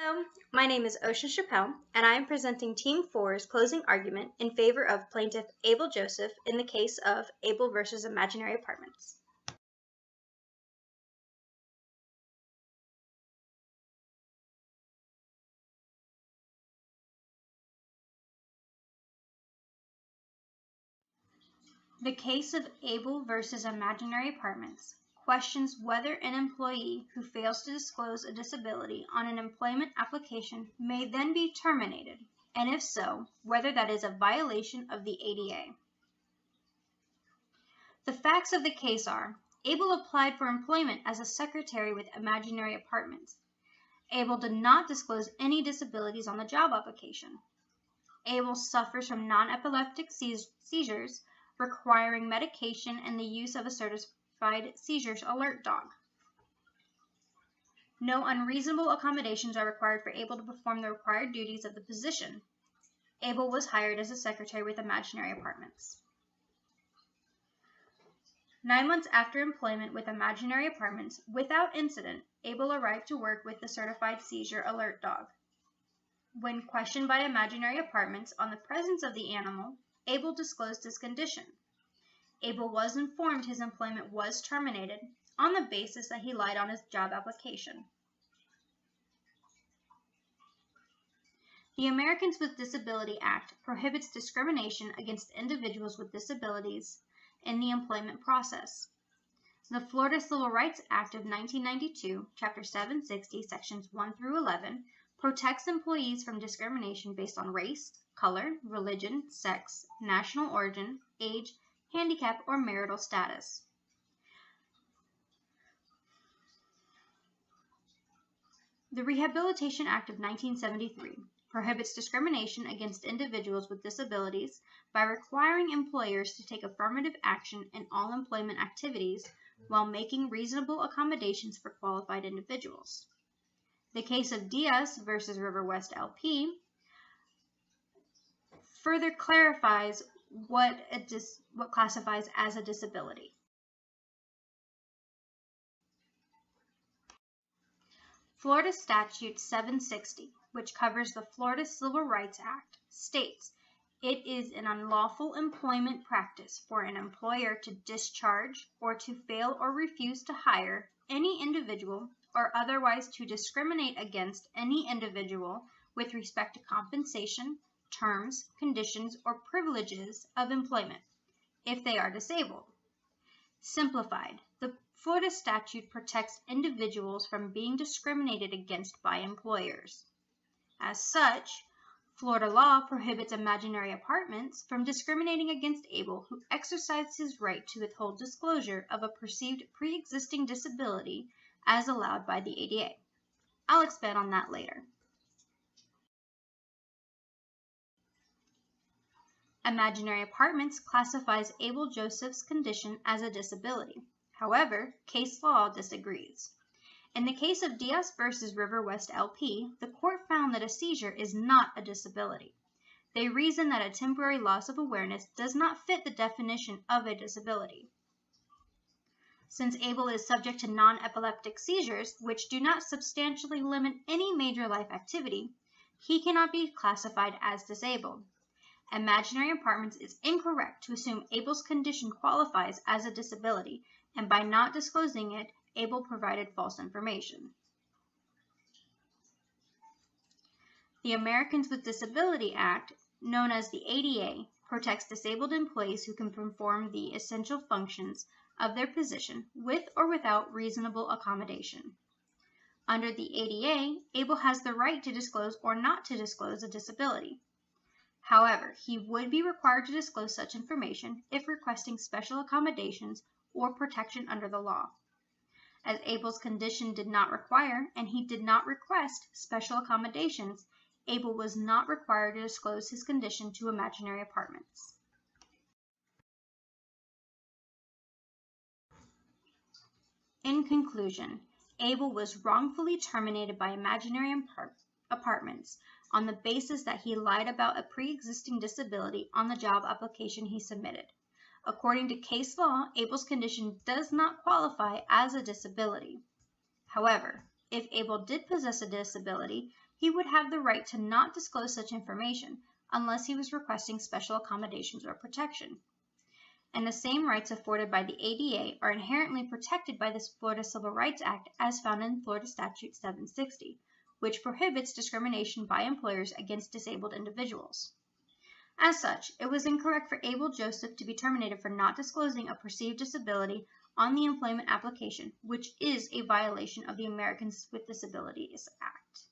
Hello, my name is Ocean Chappell, and I am presenting Team 4's closing argument in favor of Plaintiff Abel Joseph in the case of Abel versus Imaginary Apartments. The case of Abel versus Imaginary Apartments questions whether an employee who fails to disclose a disability on an employment application may then be terminated, and if so, whether that is a violation of the ADA. The facts of the case are, Abel applied for employment as a secretary with Imaginary Apartments. Abel did not disclose any disabilities on the job application. Abel suffers from non-epileptic seizures requiring medication and the use of a certified seizures alert dog. No unreasonable accommodations are required for Abel to perform the required duties of the position. Abel was hired as a secretary with Imaginary Apartments. 9 months after employment with Imaginary Apartments, without incident, Abel arrived to work with the certified seizure alert dog. When questioned by Imaginary Apartments on the presence of the animal, Abel disclosed his condition. Abel was informed his employment was terminated on the basis that he lied on his job application. The Americans with Disability Act prohibits discrimination against individuals with disabilities in the employment process. The Florida Civil Rights Act of 1992, Chapter 760, Sections 1 through 11, protects employees from discrimination based on race, color, religion, sex, national origin, age, handicap, or marital status. The Rehabilitation Act of 1973 prohibits discrimination against individuals with disabilities by requiring employers to take affirmative action in all employment activities while making reasonable accommodations for qualified individuals. The case of Diaz versus River West LP further clarifies what classifies as a disability. Florida Statute 760, which covers the Florida Civil Rights Act, states it is an unlawful employment practice for an employer to discharge or to fail or refuse to hire any individual or otherwise to discriminate against any individual with respect to compensation, terms, conditions, or privileges of employment if they are disabled. Simplified, the Florida statute protects individuals from being discriminated against by employers. As such, Florida law prohibits Imaginary Apartments from discriminating against Abel who exercised his right to withhold disclosure of a perceived pre-existing disability as allowed by the ADA. I'll expand on that later. Imaginary Apartments classifies Abel Joseph's condition as a disability. However, case law disagrees. In the case of Diaz versus River West LP, the court found that a seizure is not a disability. They reasoned that a temporary loss of awareness does not fit the definition of a disability. Since Abel is subject to non-epileptic seizures, which do not substantially limit any major life activity, he cannot be classified as disabled. Imaginary Apartments is incorrect to assume Abel's condition qualifies as a disability, and by not disclosing it, Abel provided false information. The Americans with Disability Act, known as the ADA, protects disabled employees who can perform the essential functions of their position with or without reasonable accommodation. Under the ADA, Abel has the right to disclose or not to disclose a disability. However, he would be required to disclose such information if requesting special accommodations or protection under the law. As Abel's condition did not require, and he did not request, special accommodations, Abel was not required to disclose his condition to Imaginary Apartments. In conclusion, Abel was wrongfully terminated by Imaginary Apartments on the basis that he lied about a pre-existing disability on the job application he submitted. According to case law, Abel's condition does not qualify as a disability. However, If Abel did possess a disability, he would have the right to not disclose such information unless he was requesting special accommodations or protection. And the same rights afforded by the ADA are inherently protected by the Florida Civil Rights Act as found in Florida Statute 760, which prohibits discrimination by employers against disabled individuals. As such, it was incorrect for Abel Joseph to be terminated for not disclosing a perceived disability on the employment application, which is a violation of the Americans with Disabilities Act.